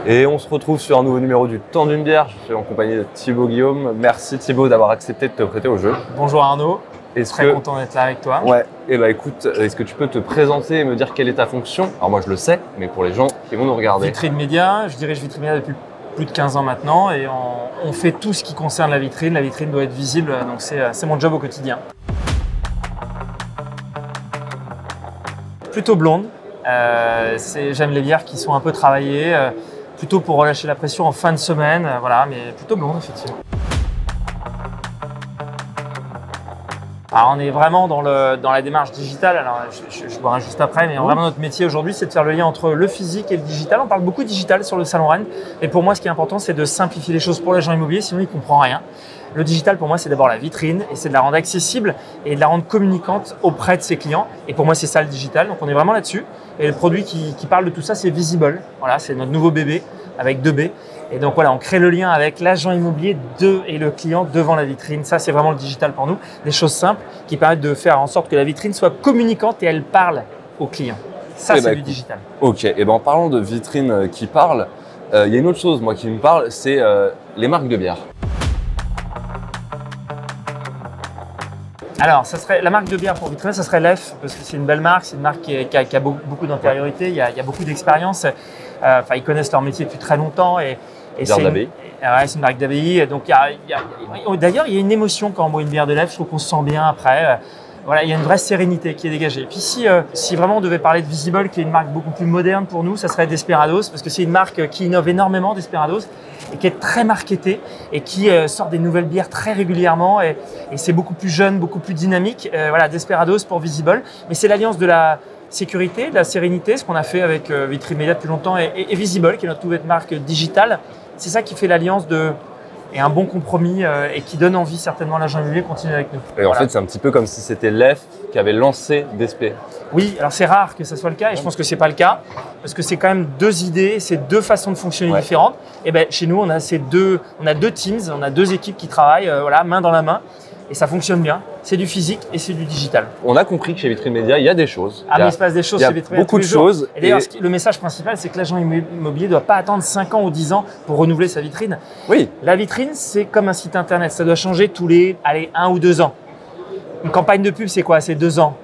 Et on se retrouve sur un nouveau numéro du Temps d'une bière. Je suis en compagnie de Thibaut Guillaume. Merci Thibaut d'avoir accepté de te prêter au jeu. Bonjour Arnaud, très content d'être là avec toi. Ouais, et bah écoute, est-ce que tu peux te présenter et me dire quelle est ta fonction? Alors moi je le sais, mais pour les gens qui vont nous regarder. Vitrine média, je dirige Vitrine média depuis plus de 15 ans maintenant et on fait tout ce qui concerne la vitrine. La vitrine doit être visible, donc c'est mon job au quotidien. Plutôt blonde, j'aime les bières qui sont un peu travaillées, plutôt pour relâcher la pression en fin de semaine, voilà, mais plutôt blonde effectivement. Alors on est vraiment dans la démarche digitale, alors je boirai juste après, mais vraiment notre métier aujourd'hui c'est de faire le lien entre le physique et le digital. On parle beaucoup de digital sur le salon Rennes, et pour moi ce qui est important c'est de simplifier les choses pour l'agent immobilier, sinon il ne comprend rien. Le digital pour moi c'est d'abord la vitrine et c'est de la rendre accessible et de la rendre communicante auprès de ses clients, et pour moi c'est ça le digital, donc on est vraiment là-dessus. Et le produit qui parle de tout ça c'est Visible, voilà, c'est notre nouveau bébé avec 2 B. Et donc voilà, on crée le lien avec l'agent immobilier et le client devant la vitrine. Ça, c'est vraiment le digital pour nous. Des choses simples qui permettent de faire en sorte que la vitrine soit communicante et elle parle au client. Ça, c'est du digital. Ok, et ben en parlant de vitrine qui parle, il y a une autre chose moi qui me parle, c'est les marques de bière. Alors, ça serait, la marque de bière pour vitrine, ça serait l'EF, parce que c'est une belle marque, c'est une marque qui a beaucoup d'antériorité, il y a beaucoup d'expérience. Ils connaissent leur métier depuis très longtemps et c'est une marque d'abbaye. Donc d'ailleurs, il y a une émotion quand on boit une bière de l'EF, je trouve qu'on se sent bien après. Voilà, il y a une vraie sérénité qui est dégagée. Et puis si vraiment on devait parler de Visible, qui est une marque beaucoup plus moderne pour nous, ça serait Desperados, parce que c'est une marque qui innove énormément, Desperados, et qui est très marketée et qui sort des nouvelles bières très régulièrement. Et c'est beaucoup plus jeune, beaucoup plus dynamique. Voilà, Desperados pour Visible. Mais c'est l'alliance de la sécurité, de la sérénité, ce qu'on a fait avec Vitrine Média depuis longtemps, et Visible, qui est notre nouvelle marque digitale. C'est ça qui fait l'alliance et un bon compromis et qui donne envie certainement à l'agent immobilier de continuer avec nous. Et en fait, c'est un petit peu comme si c'était l'EF qui avait lancé Desp. Oui, alors c'est rare que ça soit le cas et je pense que c'est pas le cas parce que c'est quand même 2 idées, c'est 2 façons de fonctionner différentes. Et ben chez nous, on a 2 teams, on a 2 équipes qui travaillent voilà, main dans la main. Et ça fonctionne bien. C'est du physique et c'est du digital. On a compris que chez Vitrine Média, il y a des choses. Ah, mais il se passe des choses chez Vitrine Média. Beaucoup de choses. Et d'ailleurs, le message principal, c'est que l'agent immobilier ne doit pas attendre 5 ans ou 10 ans pour renouveler sa vitrine. Oui. La vitrine, c'est comme un site internet. Ça doit changer tous les 1 ou 2 ans. Une campagne de pub, c'est quoi? C'est 2 ans.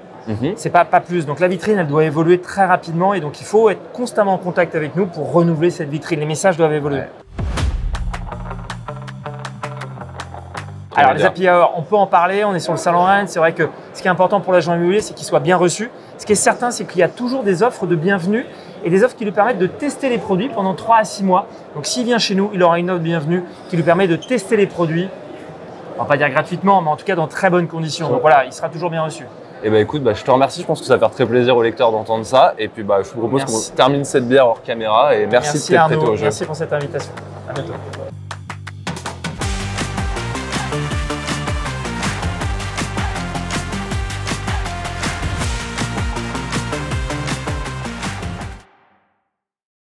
C'est pas plus. Donc la vitrine, elle doit évoluer très rapidement et donc il faut être constamment en contact avec nous pour renouveler cette vitrine. Les messages doivent évoluer. Ouais. Alors les happy hours, on peut en parler, on est sur le salon Rennes, c'est vrai que ce qui est important pour l'agent immobilier, c'est qu'il soit bien reçu. Ce qui est certain, c'est qu'il y a toujours des offres de bienvenue et des offres qui lui permettent de tester les produits pendant 3 à 6 mois. Donc s'il vient chez nous, il aura une offre de bienvenue qui lui permet de tester les produits, on va pas dire gratuitement, mais en tout cas dans très bonnes conditions. Donc voilà, il sera toujours bien reçu. Et bah écoute, je te remercie, je pense que ça va faire très plaisir aux lecteurs d'entendre ça. Et puis je vous propose qu'on termine cette bière hors caméra et merci de t'être prêté au jeu. Merci pour cette invitation. À bientôt.